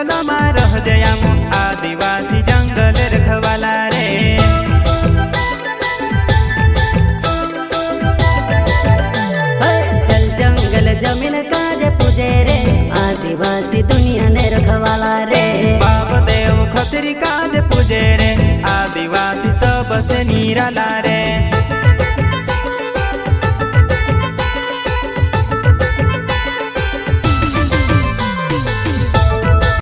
जंगल में रह जयाम आदिवासी जंगल रखवाला रे। चल जंगल जमीन काज पूजे रे आदिवासी दुनिया ने रखवाला रे। बाप देव खतरी काज पूजे रे आदिवासी सबसे निराला रे।